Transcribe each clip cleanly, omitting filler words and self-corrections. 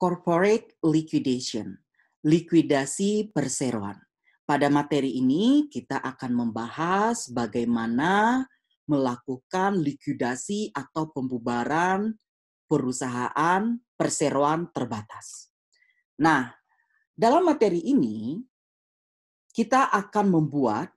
Corporate liquidation, likuidasi perseroan. Pada materi ini kita akan membahas bagaimana melakukan likuidasi atau pembubaran perusahaan perseroan terbatas. Nah, dalam materi ini kita akan membuat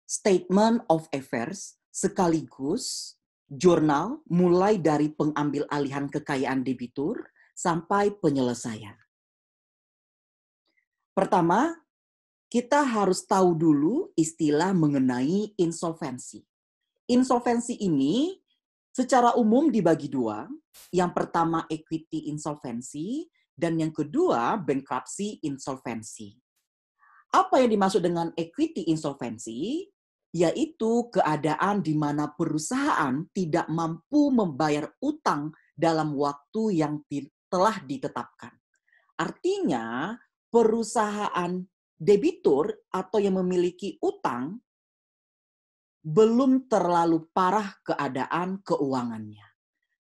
statement of affairs sekaligus jurnal mulai dari pengambil alihan kekayaan debitur sampai penyelesaian. Pertama, kita harus tahu dulu istilah mengenai insolvensi. Insolvensi ini secara umum dibagi dua. Yang pertama equity insolvensi dan yang kedua bankruptcy insolvensi. Apa yang dimaksud dengan equity insolvensi? Yaitu keadaan di mana perusahaan tidak mampu membayar utang dalam waktu yang telah ditetapkan. Artinya, perusahaan debitur atau yang memiliki utang belum terlalu parah keadaan keuangannya.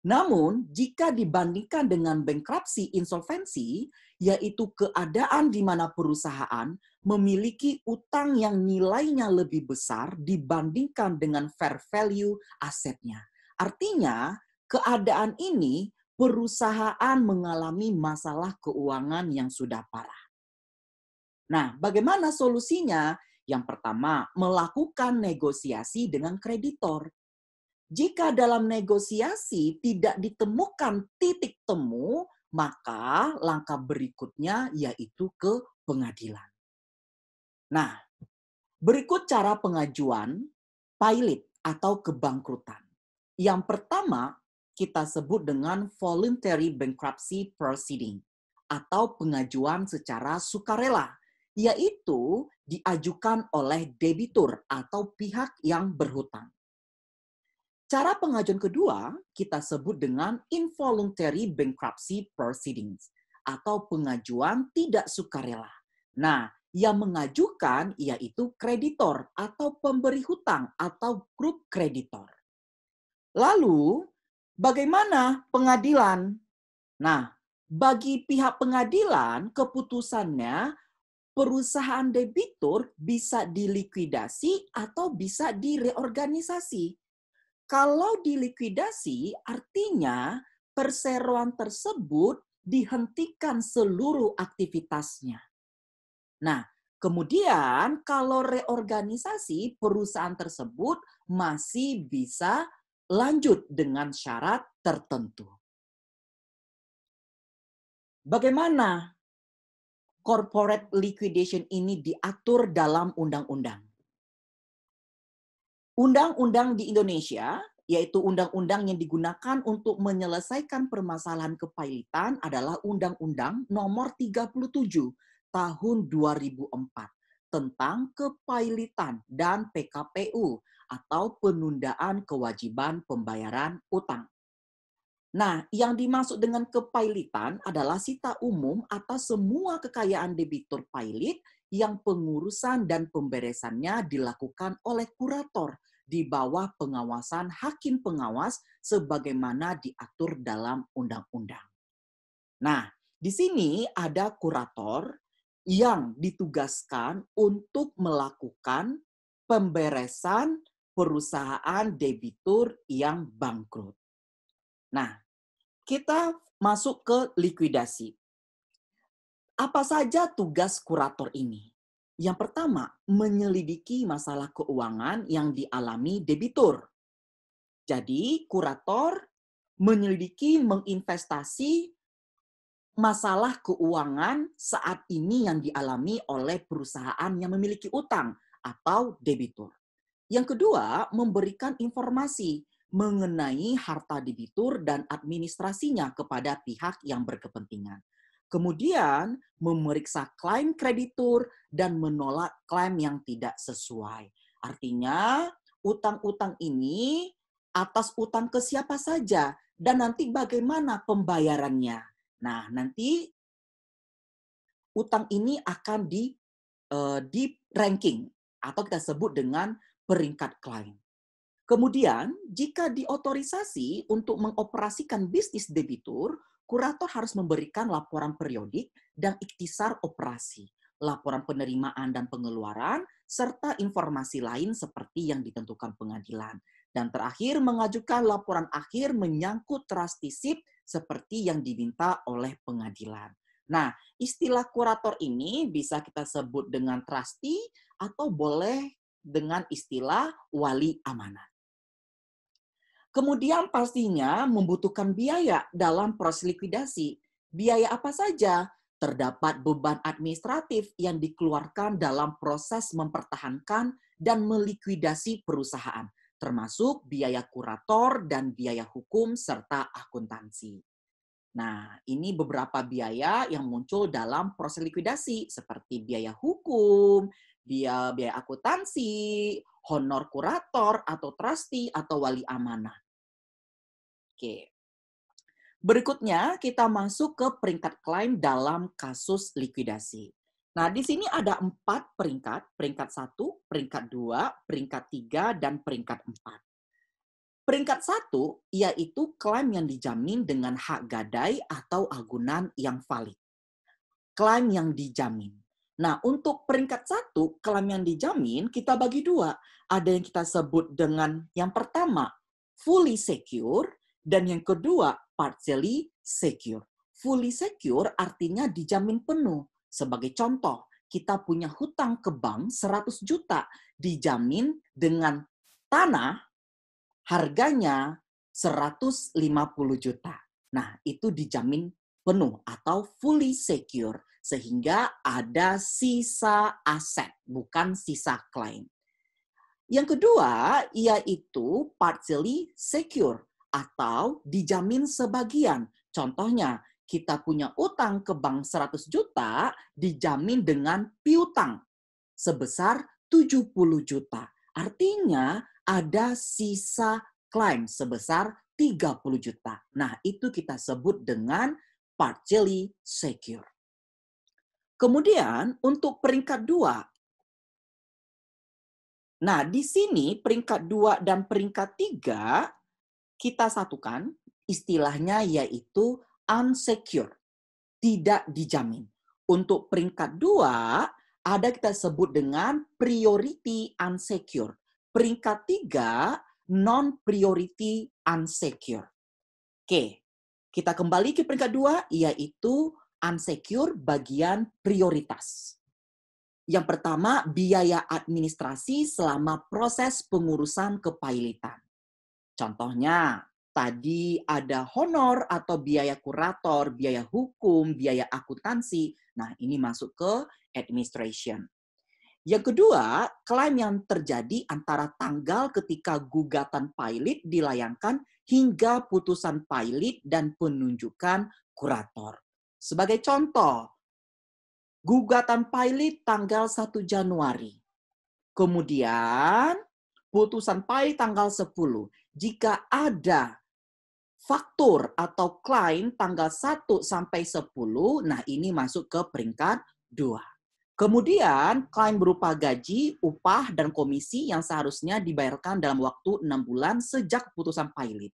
Namun, jika dibandingkan dengan bankruptcy insolvensi, yaitu keadaan di mana perusahaan memiliki utang yang nilainya lebih besar dibandingkan dengan fair value asetnya. Artinya, keadaan ini perusahaan mengalami masalah keuangan yang sudah parah. Nah, bagaimana solusinya? Yang pertama, melakukan negosiasi dengan kreditor. Jika dalam negosiasi tidak ditemukan titik temu, maka langkah berikutnya yaitu ke pengadilan. Nah, berikut cara pengajuan pilot atau kebangkrutan. Yang pertama, kita sebut dengan voluntary bankruptcy proceeding atau pengajuan secara sukarela, yaitu diajukan oleh debitur atau pihak yang berhutang. Cara pengajuan kedua kita sebut dengan involuntary bankruptcy proceedings atau pengajuan tidak sukarela. Nah, yang mengajukan yaitu kreditor atau pemberi hutang atau grup kreditor. Lalu, bagaimana pengadilan? Nah, bagi pihak pengadilan, keputusannya perusahaan debitur bisa dilikuidasi atau bisa direorganisasi. Kalau dilikuidasi, artinya perseroan tersebut dihentikan seluruh aktivitasnya. Nah, kemudian kalau reorganisasi, perusahaan tersebut masih bisa lanjut dengan syarat tertentu. Bagaimana corporate liquidation ini diatur dalam undang-undang? Undang-undang di Indonesia, yaitu undang-undang yang digunakan untuk menyelesaikan permasalahan kepailitan adalah Undang-Undang Nomor 37 Tahun 2004 tentang kepailitan dan PKPU atau penundaan kewajiban pembayaran utang. Nah, yang dimaksud dengan kepailitan adalah sita umum atas semua kekayaan debitur pailit yang pengurusan dan pemberesannya dilakukan oleh kurator di bawah pengawasan hakim pengawas sebagaimana diatur dalam undang-undang. Nah, di sini ada kurator yang ditugaskan untuk melakukan pemberesan perusahaan debitur yang bangkrut. Nah, kita masuk ke likuidasi. Apa saja tugas kurator ini? Yang pertama, menyelidiki masalah keuangan yang dialami debitur. Jadi, kurator menyelidiki, menginvestasi masalah keuangan saat ini yang dialami oleh perusahaan yang memiliki utang atau debitur. Yang kedua, memberikan informasi mengenai harta debitur dan administrasinya kepada pihak yang berkepentingan. Kemudian, memeriksa klaim kreditur dan menolak klaim yang tidak sesuai. Artinya, utang-utang ini atas utang ke siapa saja dan nanti bagaimana pembayarannya. Nah, nanti utang ini akan di ranking atau kita sebut dengan peringkat klaim. Kemudian, jika diotorisasi untuk mengoperasikan bisnis debitur, kurator harus memberikan laporan periodik dan ikhtisar operasi, laporan penerimaan dan pengeluaran, serta informasi lain seperti yang ditentukan pengadilan. Dan terakhir, mengajukan laporan akhir menyangkut trustee seperti yang diminta oleh pengadilan. Nah, istilah kurator ini bisa kita sebut dengan trustee atau boleh dengan istilah wali amanat. Kemudian pastinya membutuhkan biaya dalam proses likuidasi. Biaya apa saja? Terdapat beban administratif yang dikeluarkan dalam proses mempertahankan dan melikuidasi perusahaan, termasuk biaya kurator dan biaya hukum serta akuntansi. Nah, ini beberapa biaya yang muncul dalam proses likuidasi seperti biaya hukum, biaya akuntansi, honor kurator atau trustee atau wali amanah. Oke. Berikutnya kita masuk ke peringkat klaim dalam kasus likuidasi. Nah, di sini ada 4 peringkat, peringkat 1, peringkat 2, peringkat 3, dan peringkat 4. Peringkat 1 yaitu klaim yang dijamin dengan hak gadai atau agunan yang valid. Klaim yang dijamin. Nah, untuk peringkat 1, klaim yang dijamin kita bagi 2. Ada yang kita sebut dengan yang pertama, fully secure, dan yang kedua, partially secure. Fully secure artinya dijamin penuh. Sebagai contoh, kita punya hutang ke bank 100 juta, dijamin dengan tanah harganya 150 juta. Nah, itu dijamin penuh atau fully secure. Sehingga ada sisa aset, bukan sisa klaim. Yang kedua, yaitu partially secure atau dijamin sebagian. Contohnya, kita punya utang ke bank 100 juta, dijamin dengan piutang sebesar 70 juta. Artinya ada sisa klaim sebesar 30 juta. Nah, itu kita sebut dengan partially secure. Kemudian untuk peringkat 2. Nah, di sini peringkat 2 dan peringkat 3 kita satukan, istilahnya yaitu unsecure, tidak dijamin. Untuk peringkat 2 ada kita sebut dengan priority unsecure. Peringkat 3 non-priority unsecure. Oke, kita kembali ke peringkat 2 yaitu unsecure bagian prioritas. Yang pertama, biaya administrasi selama proses pengurusan kepailitan. Contohnya, tadi ada honor atau biaya kurator, biaya hukum, biaya akuntansi. Nah, ini masuk ke administration. Yang kedua, klaim yang terjadi antara tanggal ketika gugatan pailit dilayangkan hingga putusan pailit dan penunjukan kurator. Sebagai contoh, gugatan pailit tanggal 1 Januari. Kemudian putusan pailit tanggal 10. Jika ada faktur atau klaim tanggal 1 sampai 10, nah ini masuk ke peringkat 2. Kemudian klaim berupa gaji, upah, dan komisi yang seharusnya dibayarkan dalam waktu 6 bulan sejak putusan pailit.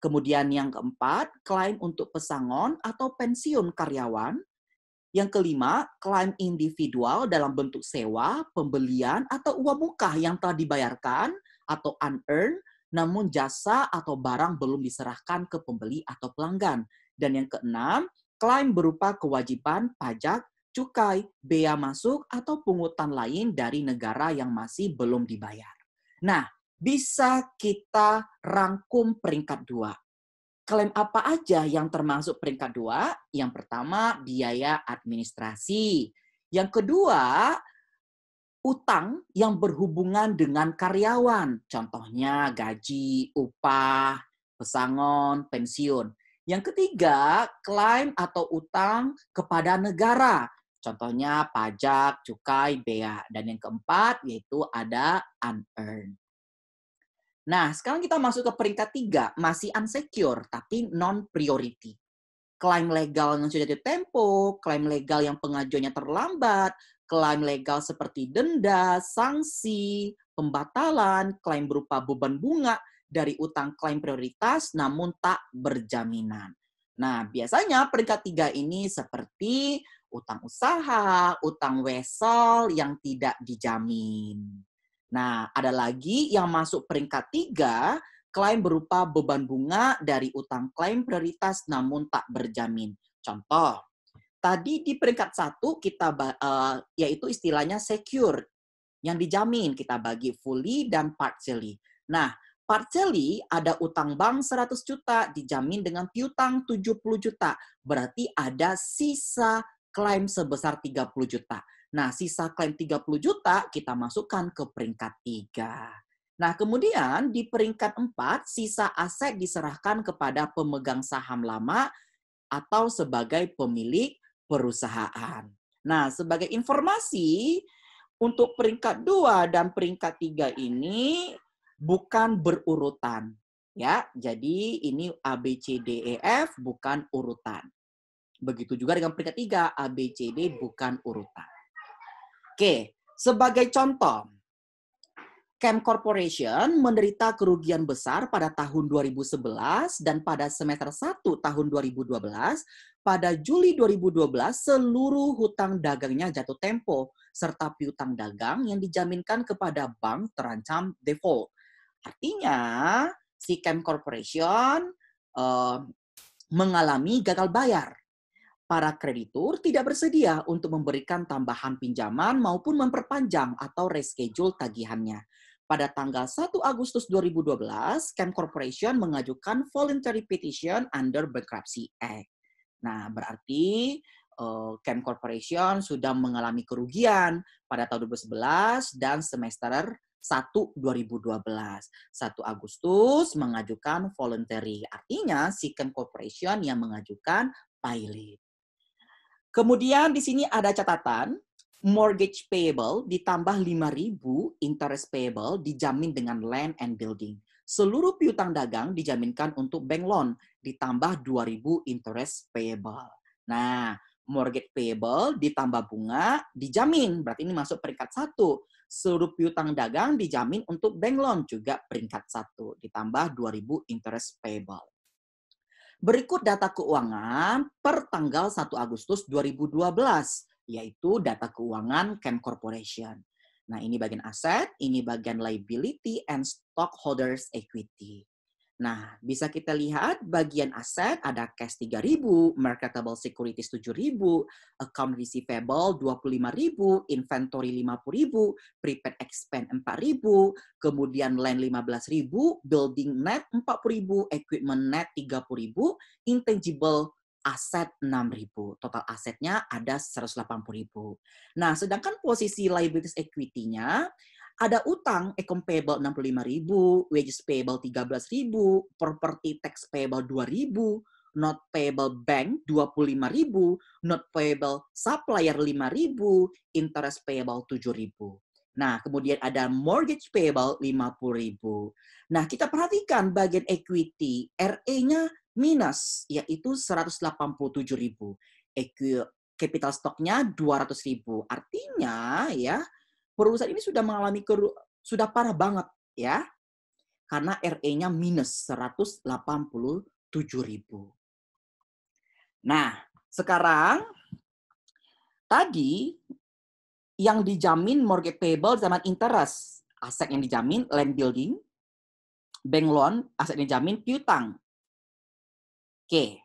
Kemudian yang keempat, klaim untuk pesangon atau pensiun karyawan. Yang kelima, klaim individual dalam bentuk sewa, pembelian, atau uang muka yang telah dibayarkan atau unearned, namun jasa atau barang belum diserahkan ke pembeli atau pelanggan. Dan yang keenam, klaim berupa kewajiban pajak, cukai, bea masuk, atau pungutan lain dari negara yang masih belum dibayar. Nah, bisa kita rangkum peringkat 2. Klaim apa aja yang termasuk peringkat 2? Yang pertama, biaya administrasi. Yang kedua, utang yang berhubungan dengan karyawan. Contohnya gaji, upah, pesangon, pensiun. Yang ketiga, klaim atau utang kepada negara. Contohnya pajak, cukai, bea. Dan yang keempat, yaitu ada unearned. Nah, sekarang kita masuk ke peringkat 3, masih unsecure, tapi non-priority. Klaim legal yang sudah jatuh tempo, klaim legal yang pengajuannya terlambat, klaim legal seperti denda, sanksi, pembatalan, klaim berupa beban bunga dari utang klaim prioritas namun tak berjaminan. Nah, biasanya peringkat 3 ini seperti utang usaha, utang wesel yang tidak dijamin. Nah, ada lagi yang masuk peringkat 3, klaim berupa beban bunga dari utang klaim prioritas namun tak berjamin. Contoh, tadi di peringkat 1 kita yaitu istilahnya secure yang dijamin, kita bagi fully dan partially. Nah, partially ada utang bank 100 juta dijamin dengan piutang 70 juta. Berarti ada sisa klaim sebesar 30 juta. Nah, sisa klaim 30 juta kita masukkan ke peringkat 3. Nah, kemudian di peringkat 4, sisa aset diserahkan kepada pemegang saham lama atau sebagai pemilik perusahaan. Nah, sebagai informasi, untuk peringkat 2 dan peringkat 3 ini bukan berurutan. Ya, jadi ini A, B, C, D, E, F bukan urutan. Begitu juga dengan peringkat 3, A, B, C, D bukan urutan. Oke, sebagai contoh, Chem Corporation menderita kerugian besar pada tahun 2011 dan pada semester 1 tahun 2012, pada Juli 2012 seluruh hutang dagangnya jatuh tempo serta piutang dagang yang dijaminkan kepada bank terancam default. Artinya si Chem Corporation mengalami gagal bayar. Para kreditur tidak bersedia untuk memberikan tambahan pinjaman maupun memperpanjang atau reschedule tagihannya. Pada tanggal 1 Agustus 2012, Chem Corporation mengajukan voluntary petition under Bankruptcy Act. Nah, berarti Chem Corporation sudah mengalami kerugian pada tahun 2011 dan semester 1 2012. 1 Agustus mengajukan voluntary. Artinya si Chem Corporation yang mengajukan pilot. Kemudian di sini ada catatan, mortgage payable ditambah 5.000 interest payable dijamin dengan land and building. Seluruh piutang dagang dijaminkan untuk bank loan ditambah 2.000 interest payable. Nah, mortgage payable ditambah bunga dijamin, berarti ini masuk peringkat 1. Seluruh piutang dagang dijamin untuk bank loan juga peringkat 1 ditambah 2.000 interest payable. Berikut data keuangan per tanggal 1 Agustus 2012, yaitu data keuangan Chem Corporation. Nah, ini bagian aset, ini bagian liability and stockholders equity. Nah, bisa kita lihat bagian aset ada cash 3.000, marketable securities 7.000, account receivable 25.000, inventory 50.000, prepaid expense 4.000, kemudian land 15.000, building net 40.000, equipment net 30.000, intangible aset 6.000. Total asetnya ada 180.000. Nah, sedangkan posisi liabilities equity-nya ada utang account payable 65.000, wages payable 13.000, property tax payable 2.000, not payable bank 25.000, not payable supplier 5.000, interest payable 7.000. Nah, kemudian ada mortgage payable 50.000. Nah, kita perhatikan bagian equity, RE-nya minus, yaitu 187.000. Capital stock-nya 200.000. Artinya ya, perusahaan ini sudah mengalami sudah parah banget ya. Karena RE-nya minus 187.000. Nah, sekarang tadi yang dijamin mortgage payable sama interest, aset yang dijamin land building, bank loan, aset yang dijamin piutang. Oke.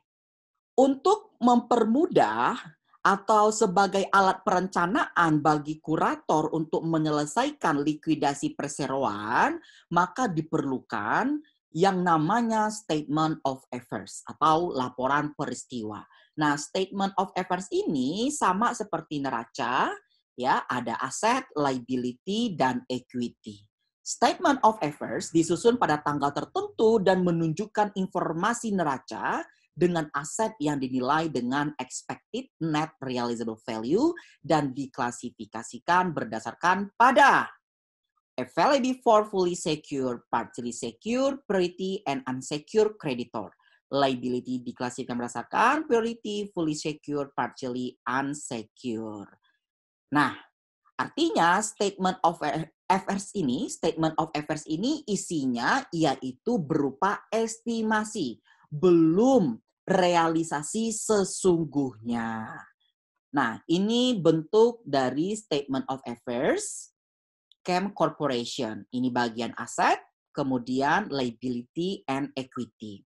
Untuk mempermudah atau sebagai alat perencanaan bagi kurator untuk menyelesaikan likuidasi perseroan, maka diperlukan yang namanya statement of affairs atau laporan peristiwa. Nah, statement of affairs ini sama seperti neraca, ya, ada aset, liability, dan equity. Statement of affairs disusun pada tanggal tertentu dan menunjukkan informasi neraca dengan aset yang dinilai dengan expected net realizable value dan diklasifikasikan berdasarkan pada availability for fully secure, partially secure, priority, and unsecured creditor. Liability diklasifikasikan berdasarkan priority, fully secure, partially unsecure. Nah, artinya statement of affairs ini isinya yaitu berupa estimasi, belum realisasi sesungguhnya. Nah, ini bentuk dari Statement of Affairs Camp Corporation. Ini bagian aset, kemudian liability and equity.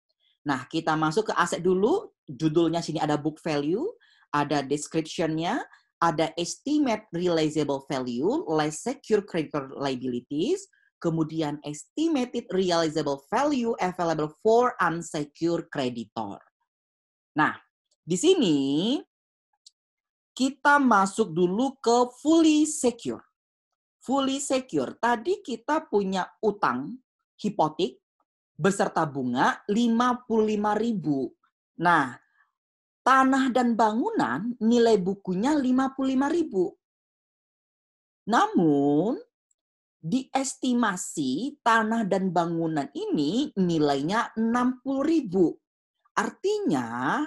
Nah, kita masuk ke aset dulu. Judulnya sini ada book value, ada description-nya, ada estimate realizable value, less secure creditor liabilities, kemudian estimated realizable value available for unsecured creditor. Nah, di sini kita masuk dulu ke fully secure. Fully secure, tadi kita punya utang hipotek beserta bunga 55.000. Nah, tanah dan bangunan nilai bukunya 55.000. Namun, diestimasi tanah dan bangunan ini nilainya 60.000. Artinya,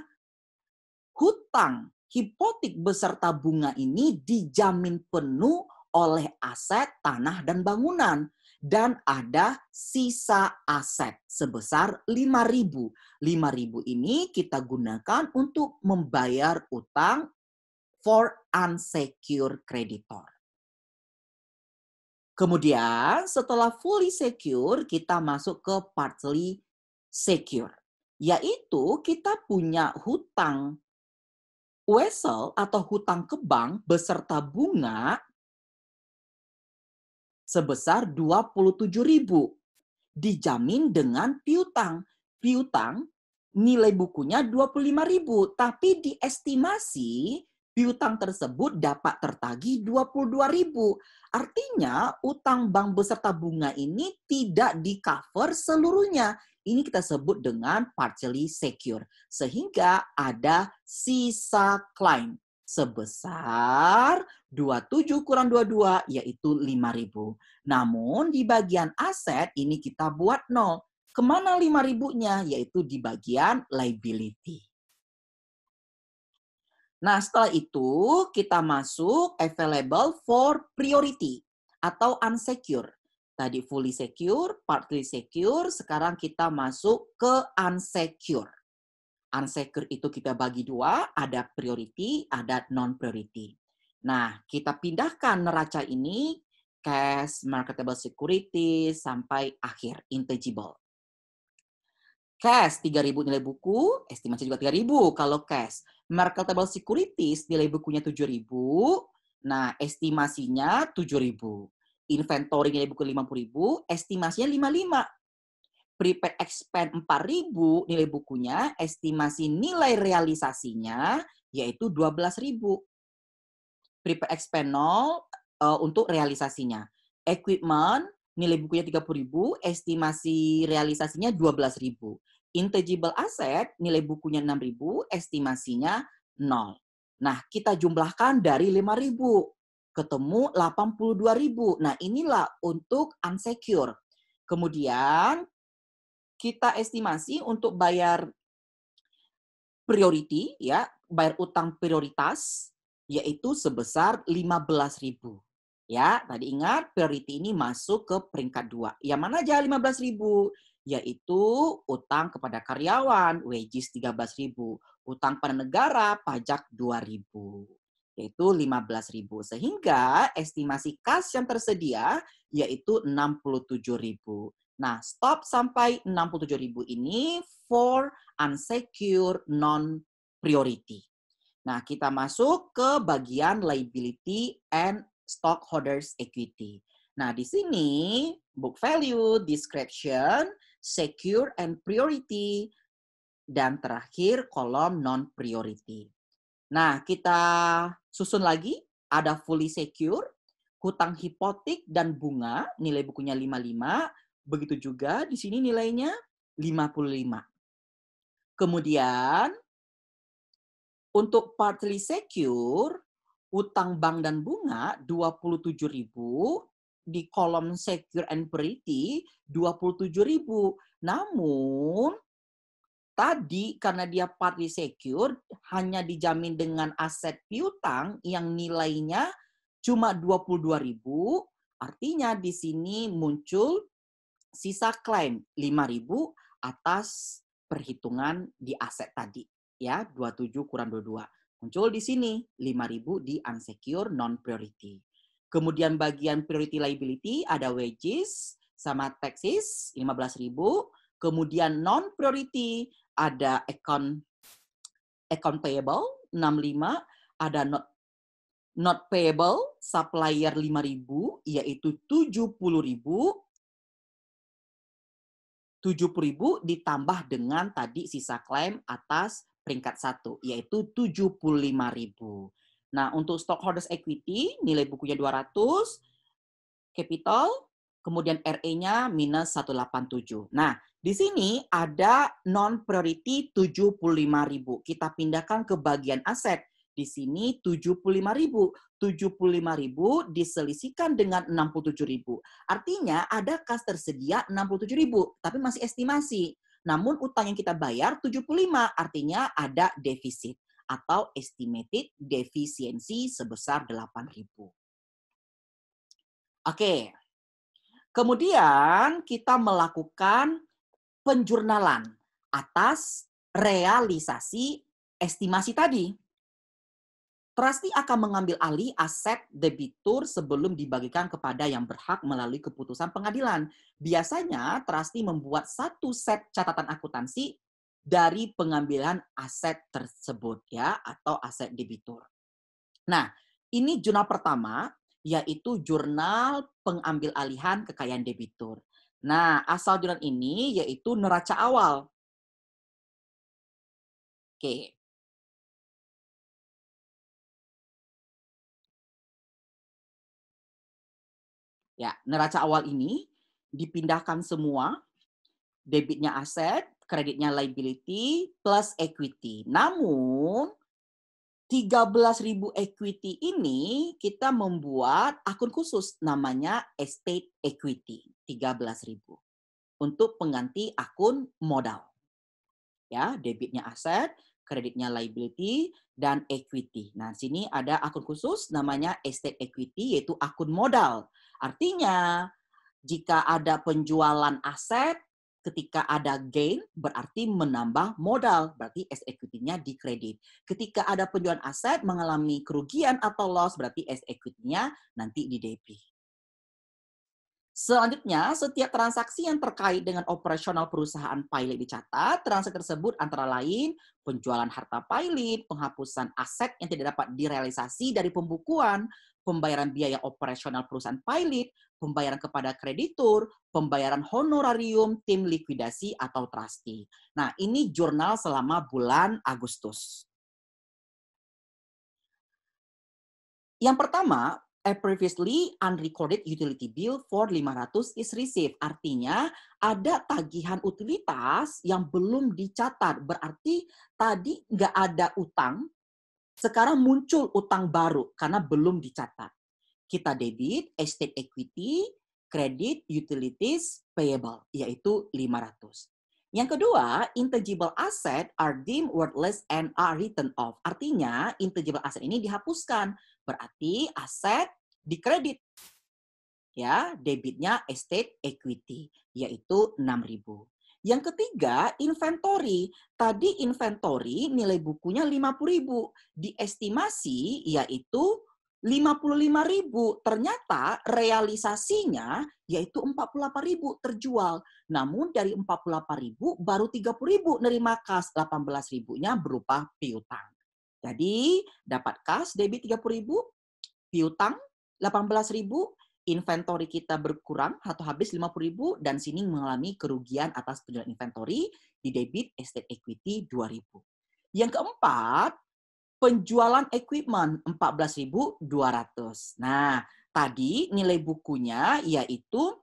hutang hipotek beserta bunga ini dijamin penuh oleh aset tanah dan bangunan. Dan ada sisa aset sebesar 5.000. 5.000 ini kita gunakan untuk membayar utang for unsecured creditor. Kemudian setelah fully secure, kita masuk ke partly secure. Yaitu kita punya hutang wesel atau hutang ke bank beserta bunga sebesar 27.000. Dijamin dengan piutang. Piutang nilai bukunya 25.000, tapi diestimasi piutang tersebut dapat tertagih 22.000. Artinya utang bank beserta bunga ini tidak di-cover seluruhnya. Ini kita sebut dengan partially secure. Sehingga ada sisa claim sebesar 27 kurang 22 yaitu 5.000. Namun di bagian aset ini kita buat 0. Kemana 5.000-nya? Yaitu di bagian liability. Nah, setelah itu kita masuk available for priority atau unsecure. Tadi fully secure, partly secure, sekarang kita masuk ke unsecure. Unsecure itu kita bagi dua, ada priority, ada non-priority. Nah, kita pindahkan neraca ini, cash, marketable securities, sampai akhir, intangible. Cash 3.000 nilai buku, estimasi juga 3.000 kalau cash. Marketable securities nilai bukunya 7.000, nah estimasinya 7.000. Inventory nilai buku 50.000, estimasinya 55. Prepaid expense 4.000 nilai bukunya, estimasi nilai realisasinya yaitu 12.000. Prepaid expense 0 untuk realisasinya. Equipment nilai bukunya 30.000, estimasi realisasinya 12.000. Intangible asset nilai bukunya 6.000, estimasinya 0. Nah, kita jumlahkan dari 5.000 ketemu 82.000. Nah, inilah untuk unsecure. Kemudian kita estimasi untuk bayar priority, ya, bayar utang prioritas, yaitu sebesar 15.000. Ya, tadi ingat priority ini masuk ke peringkat 2. Yang mana aja 15.000? Yaitu utang kepada karyawan, wages 13.000. Utang pada negara, pajak 2.000. Yaitu 15.000. Sehingga estimasi kas yang tersedia yaitu 67.000. Nah, stop sampai 67.000 ini for unsecured non-priority. Nah, kita masuk ke bagian liability and stockholders equity. Nah, di sini book value, description, secure and priority, dan terakhir kolom non-priority. Nah, kita susun lagi, ada fully secure, hutang hipotek dan bunga, nilai bukunya 55, begitu juga di sini nilainya 55. Kemudian untuk partly secure, utang bank dan bunga 27.000, di kolom secure and priority 27.000. Namun tadi karena dia partly secure hanya dijamin dengan aset piutang yang nilainya cuma 22.000, artinya di sini muncul sisa klaim 5.000 atas perhitungan di aset tadi. Ya, 27 kurang 22. Muncul di sini, 5.000 di unsecure non-priority. Kemudian bagian priority liability ada wages sama taxes 15.000. Kemudian non-priority ada account payable 65, ada not payable supplier 5.000 yaitu 70.000 ditambah dengan tadi sisa klaim atas peringkat 1 yaitu 75.000. Nah, untuk stockholders equity nilai bukunya 200, capital, kemudian RE-nya minus 187. Nah, di sini ada non-priority 75.000. Kita pindahkan ke bagian aset. Di sini 75.000. 75.000 diselisihkan dengan 67.000. Artinya ada kas tersedia 67.000, tapi masih estimasi. Namun utang yang kita bayar 75, artinya ada defisit atau estimated deficiency sebesar 8.000. Oke. Kemudian kita melakukan penjurnalan atas realisasi estimasi tadi. Trustee akan mengambil alih aset debitur sebelum dibagikan kepada yang berhak melalui keputusan pengadilan. Biasanya trustee membuat satu set catatan akuntansi dari pengambilan aset tersebut ya atau aset debitur. Nah, ini jurnal pertama yaitu jurnal pengambil alihan kekayaan debitur. Nah, asal jurnal ini yaitu neraca awal. Oke. Ya, neraca awal ini dipindahkan semua, debitnya aset, kreditnya liability, plus equity. Namun, 13.000 equity ini kita membuat akun khusus namanya estate equity, 13.000 untuk pengganti akun modal. Ya, debitnya aset, kreditnya liability, dan equity. Nah, sini ada akun khusus namanya estate equity, yaitu akun modal. Artinya, jika ada penjualan aset, ketika ada gain, berarti menambah modal. Berarti estate equity-nya dikredit. Ketika ada penjualan aset, mengalami kerugian atau loss, berarti estate equity-nya nanti didebit. Selanjutnya, setiap transaksi yang terkait dengan operasional perusahaan pilot dicatat. Transaksi tersebut antara lain penjualan harta pilot, penghapusan aset yang tidak dapat direalisasi dari pembukuan, pembayaran biaya operasional perusahaan pilot, pembayaran kepada kreditur, pembayaran honorarium tim likuidasi atau trustee. Nah, ini jurnal selama bulan Agustus. Yang pertama, a previously unrecorded utility bill for 500 is received. Artinya ada tagihan utilitas yang belum dicatat. Berarti tadi nggak ada utang, sekarang muncul utang baru karena belum dicatat. Kita debit, estate equity, credit, utilities, payable, yaitu 500. Yang kedua, intangible asset are deemed worthless and are written off. Artinya, intangible asset ini dihapuskan. Berarti aset dikredit. Ya, debitnya estate equity, yaitu 6.000. Yang ketiga, inventory. Tadi inventory nilai bukunya 50.000. Diestimasi yaitu 55.000. Ternyata realisasinya yaitu 48.000 terjual. Namun dari 48.000 baru 30.000 nerima kas, 18.000-nya berupa piutang. Jadi dapat kas debit 30.000, piutang 18.000, inventory kita berkurang atau habis 50.000 dan sini mengalami kerugian atas penjualan inventory di debit estate equity 2.000. Yang keempat, penjualan equipment 14.200. Nah, tadi nilai bukunya yaitu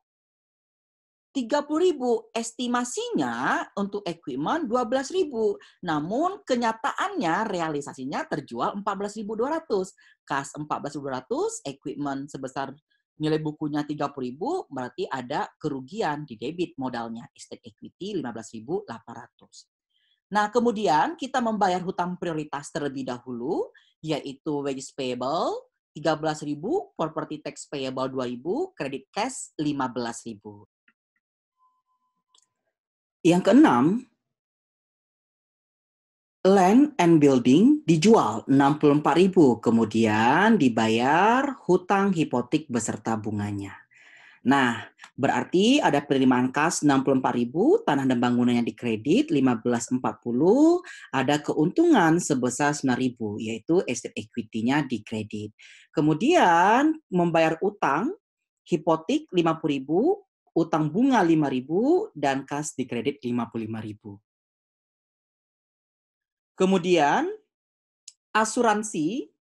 30.000, estimasinya untuk equipment 12.000. Namun kenyataannya realisasinya terjual 14.200. Kas 14.200, equipment sebesar nilai bukunya 30.000, berarti ada kerugian di debit modalnya. Estate equity 15.800. Nah, kemudian kita membayar hutang prioritas terlebih dahulu, yaitu wages payable 13.000, property tax payable 2.000, credit cash 15.000. Yang keenam, Land and building dijual 64.000, kemudian dibayar hutang hipotek beserta bunganya. Nah, berarti ada penerimaan kas 64.000, tanah dan bangunannya dikredit 1540, ada keuntungan sebesar 9.000, yaitu estate equity-nya dikredit. Kemudian membayar utang hipotek 50.000, utang bunga 5.000, dan kas dikredit 55.000. Kemudian asuransi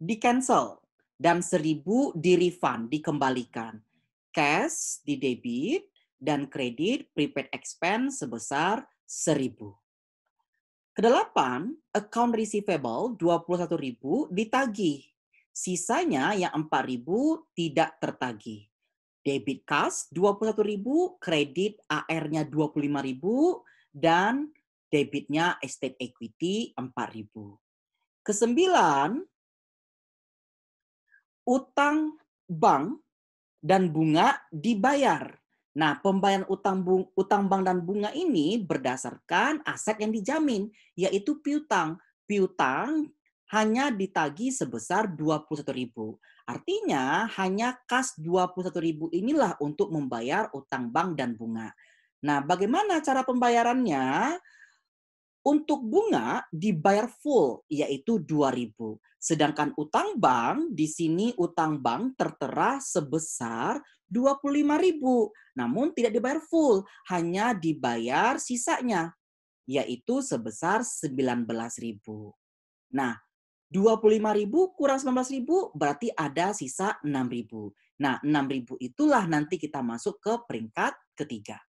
di-cancel dan 1.000 di-refund, dikembalikan. Cash di debit dan kredit prepaid expense sebesar 1.000. Kedelapan, account receivable 21.000 ditagih. Sisanya yang 4.000 tidak tertagih. Debit kas 21.000, kredit AR-nya 25.000, dan debitnya estate equity 4.000. Kesembilan, utang bank dan bunga dibayar. Nah, pembayaran utang bank dan bunga ini berdasarkan aset yang dijamin, yaitu piutang. Piutang hanya ditagih sebesar 21.000. Artinya hanya kas 21.000 inilah untuk membayar utang bank dan bunga. Nah, bagaimana cara pembayarannya? Untuk bunga dibayar full, yaitu 2.000. Sedangkan utang bank, di sini utang bank tertera sebesar 25.000. Namun tidak dibayar full, hanya dibayar sisanya, yaitu sebesar 19.000. Nah, 25.000 kurang 19.000 berarti ada sisa 6.000. Nah, 6.000 itulah nanti kita masuk ke peringkat ketiga.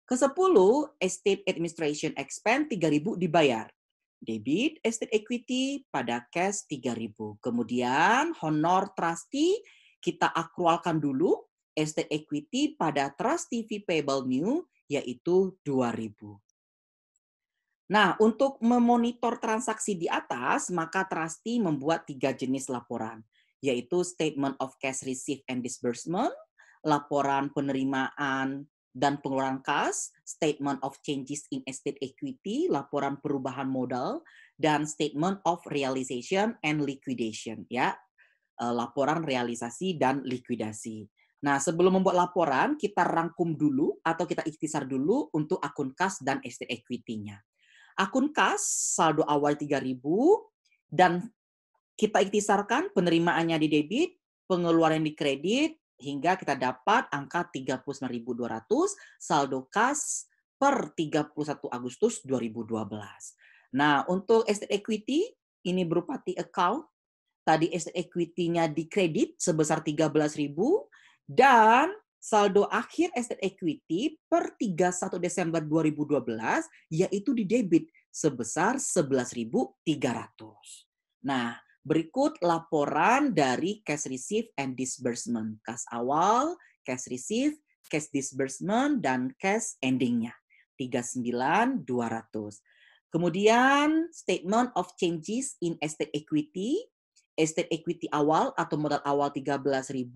Ke-10, estate administration expense 3.000 dibayar. Debit estate equity pada cash 3.000. Kemudian honor trustee kita akrualkan dulu estate equity pada trustee fee payable new yaitu 2.000. Nah, untuk memonitor transaksi di atas, maka trustee membuat 3 jenis laporan, yaitu statement of cash receipt and disbursement, laporan penerimaan dan pengeluaran kas, statement of changes in estate equity, laporan perubahan modal, dan statement of realization and liquidation, ya, laporan realisasi dan likuidasi. Nah, sebelum membuat laporan, kita rangkum dulu atau kita ikhtisar dulu untuk akun kas dan estate equity-nya. Akun kas, saldo awal 3.000, dan kita ikhtisarkan penerimaannya di debit, pengeluaran di kredit, hingga kita dapat angka 39.200 saldo kas per 31 Agustus 2012. Nah, untuk estate equity, ini berupa T-account. Tadi estate equity-nya di kredit sebesar 13.000, dan saldo akhir estate equity per 31 Desember 2012 yaitu di debit sebesar 11.300. Nah, berikut laporan dari cash receipt and disbursement. Kas awal, cash receipt, cash disbursement, dan cash endingnya. 39.200. Kemudian statement of changes in estate equity awal atau modal awal 13.000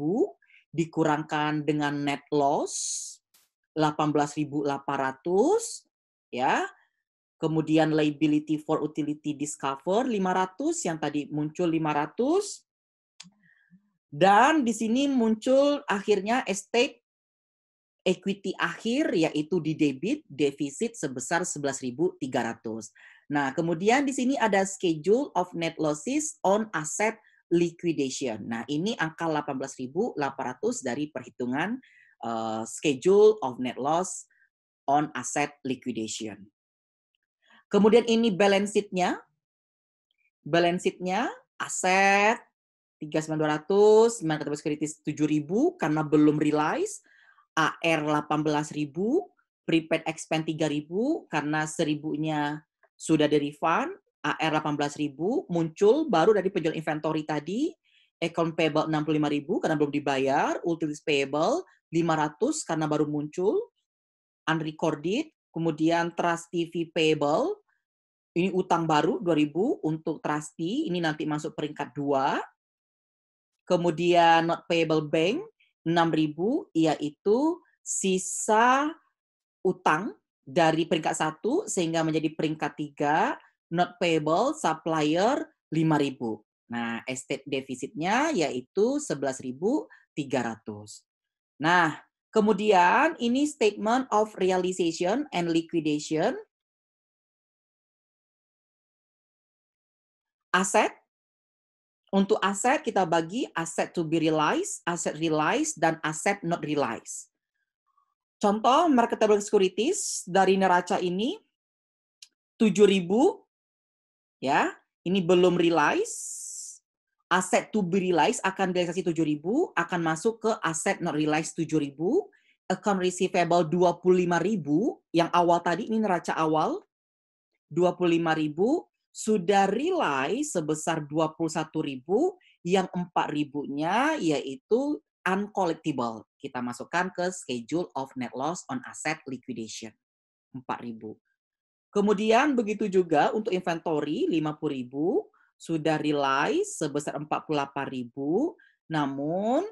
dikurangkan dengan net loss 18.800, ya. Kemudian liability for utility discover 500, yang tadi muncul 500. Dan di sini muncul akhirnya estate equity akhir yaitu di debit defisit sebesar 11.300. Nah, kemudian di sini ada schedule of net losses on asset liquidation. Nah, ini angka 18.800 dari perhitungan schedule of net loss on asset liquidation. Kemudian ini balance sheet-nya. Balance sheet-nya aset 39.200, market securities 7.000 karena belum realize, AR 18.000, prepaid expense 3.000 karena 1.000-nya sudah di refund, AR 18.000 muncul baru dari penjualan inventory tadi, account payable 65.000 karena belum dibayar, utilities payable 500 karena baru muncul, unrecorded, kemudian trustee fee payable, ini utang baru 2.000 untuk trustee, ini nanti masuk peringkat 2. Kemudian not payable bank 6.000, yaitu sisa utang dari peringkat 1 sehingga menjadi peringkat 3, not payable supplier 5.000. Nah, estate defisitnya yaitu 11.300. Nah, kemudian ini statement of realization and liquidation. Aset. Untuk aset kita bagi aset to be realized, aset realized, dan aset not realized. Contoh marketable securities dari neraca ini 7.000 ya. Ini belum realized. Aset to be realized akan realisasi 7.000 akan masuk ke aset not realized 7.000. Account receivable 25.000 yang awal tadi ini neraca awal 25.000 sudah realize sebesar 21.000, yang 4.000-nya yaitu uncollectible. Kita masukkan ke schedule of net loss on asset liquidation. 4.000. Kemudian begitu juga untuk inventory 50.000 sudah realize sebesar 48.000, namun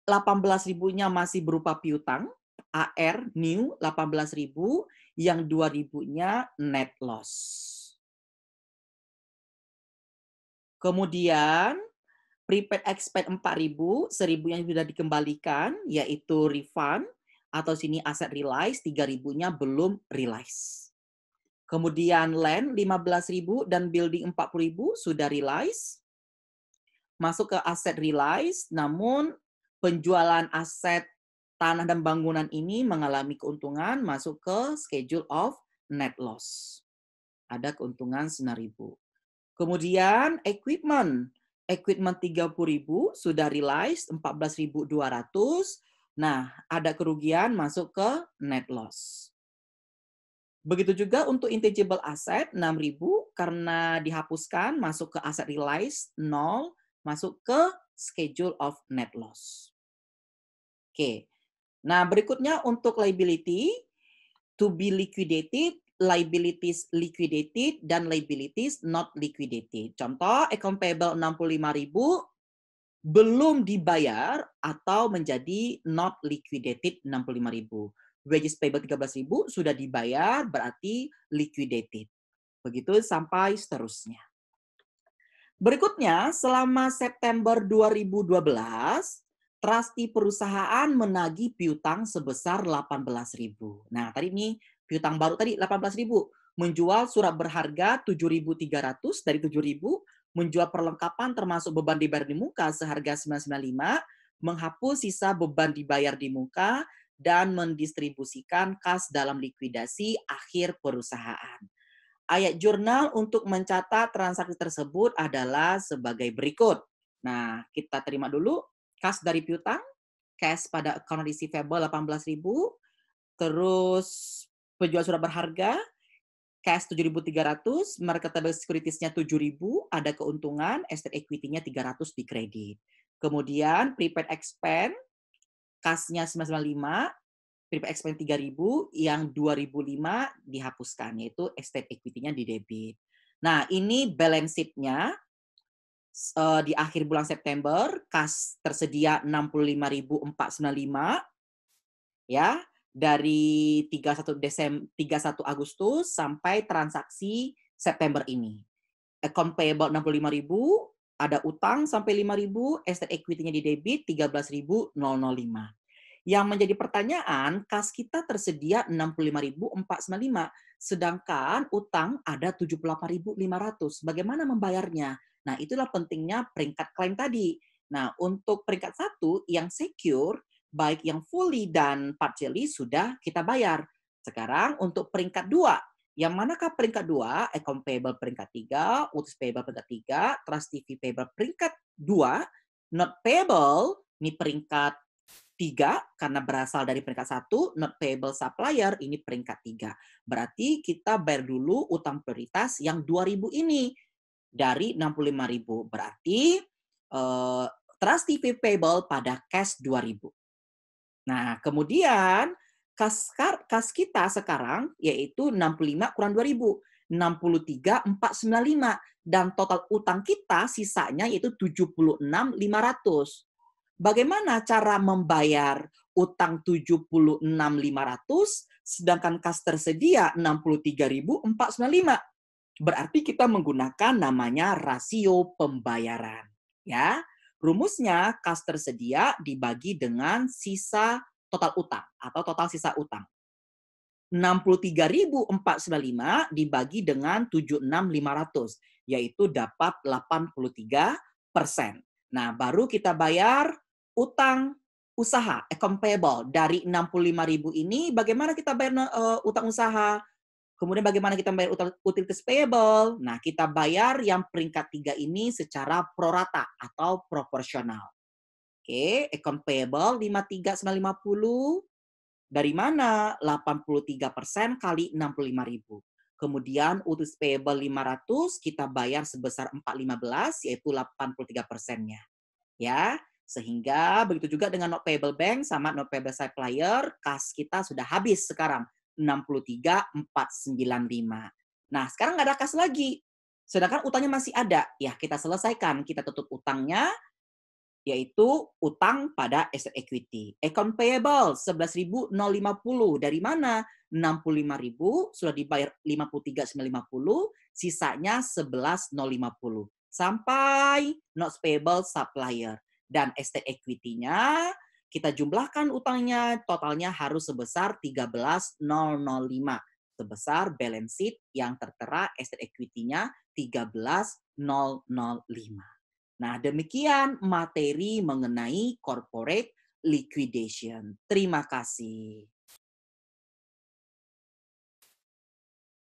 18.000-nya masih berupa piutang, AR new 18.000, yang 2.000-nya net loss. Kemudian prepaid expense 4.000, 1.000-nya sudah dikembalikan, yaitu refund, atau sini aset realize, 3.000-nya belum realize. Kemudian land 15.000 dan building 40.000 sudah realize, masuk ke aset realize, namun penjualan aset tanah dan bangunan ini mengalami keuntungan, masuk ke schedule of net loss. Ada keuntungan 9.000. Kemudian equipment 30.000 sudah realized 14.200. Nah, ada kerugian masuk ke net loss. Begitu juga untuk intangible asset 6.000 karena dihapuskan masuk ke aset realized 0, masuk ke schedule of net loss. Oke. Nah, berikutnya untuk liability to be liquidated, liabilities liquidated, dan liabilities not liquidated. Contoh, account payable 65.000 belum dibayar atau menjadi not liquidated 65.000. Wages payable 13.000 sudah dibayar berarti liquidated. Begitu sampai seterusnya. Berikutnya, selama September 2012, trustee perusahaan menagih piutang sebesar 18.000. Nah, tadi ini piutang baru tadi 18.000. Menjual surat berharga 7.300 dari 7.000, menjual perlengkapan termasuk beban dibayar di muka seharga 995, menghapus sisa beban dibayar di muka, dan mendistribusikan kas dalam likuidasi akhir perusahaan. Ayat jurnal untuk mencatat transaksi tersebut adalah sebagai berikut. Nah, kita terima dulu kas dari piutang, cash pada account receivable 18.000, terus penjual surat berharga, cash 7.300, marketable securities-nya 7.000, ada keuntungan, estate equity-nya 300 di kredit. Kemudian prepaid expense, kasnya 995, prepaid expense 3.000, yang 2.005 dihapuskan, yaitu estate equity-nya di debit. Nah, ini balance sheet-nya di akhir bulan September, kas tersedia 65.495, ya, dari 31 Agustus sampai transaksi September ini. Account payable 65.000, ada utang sampai 5.000, estate equity-nya di debit 13.005. Yang menjadi pertanyaan, kas kita tersedia 65.495, sedangkan utang ada 78.500. Bagaimana membayarnya? Nah, itulah pentingnya peringkat klaim tadi. Nah, untuk peringkat 1 yang secure, baik yang fully dan partially sudah kita bayar. Sekarang untuk peringkat 2, yang manakah peringkat 2? Account payable peringkat 3, notice payable peringkat 3, trustee fee payable peringkat 2, not payable ini peringkat 3 karena berasal dari peringkat 1, not payable supplier ini peringkat 3. Berarti kita bayar dulu utang prioritas yang 2.000 ini dari 65.000. Berarti trustee fee payable pada cash 2.000. Nah, kemudian kas kita sekarang yaitu 65 kurang 2.000, 63.495, dan total utang kita sisanya yaitu 76.500. Bagaimana cara membayar utang 76.500 sedangkan kas tersedia 63.495. Berarti kita menggunakan namanya rasio pembayaran. Ya, rumusnya kas tersedia dibagi dengan sisa total utang atau total sisa utang. 63.495 dibagi dengan 76.500, yaitu dapat 83%. Nah, baru kita bayar utang usaha, account payable. Dari 65.000 ini, bagaimana kita bayar utang usaha? Kemudian bagaimana kita bayar utilities payable? Nah, kita bayar yang peringkat 3 ini secara prorata atau proporsional. Oke, account payable 53.950. Dari mana? 83% kali 65.000. Kemudian utilities payable 500 kita bayar sebesar 415, yaitu 83%-nya. Ya, sehingga begitu juga dengan not payable bank sama not payable supplier, kas kita sudah habis sekarang 63.495. Nah, sekarang nggak ada kas lagi. Sedangkan utangnya masih ada. Ya, kita selesaikan. Kita tutup utangnya, yaitu utang pada asset equity. Account payable 11.050. Dari mana? 65.000 sudah dibayar 53.950, sisanya 11.050. Sampai notes payable supplier. Dan asset equity-nya kita jumlahkan utangnya, totalnya harus sebesar 13.005. Sebesar balance sheet yang tertera asset equity-nya 13.005. Nah, demikian materi mengenai corporate liquidation. Terima kasih.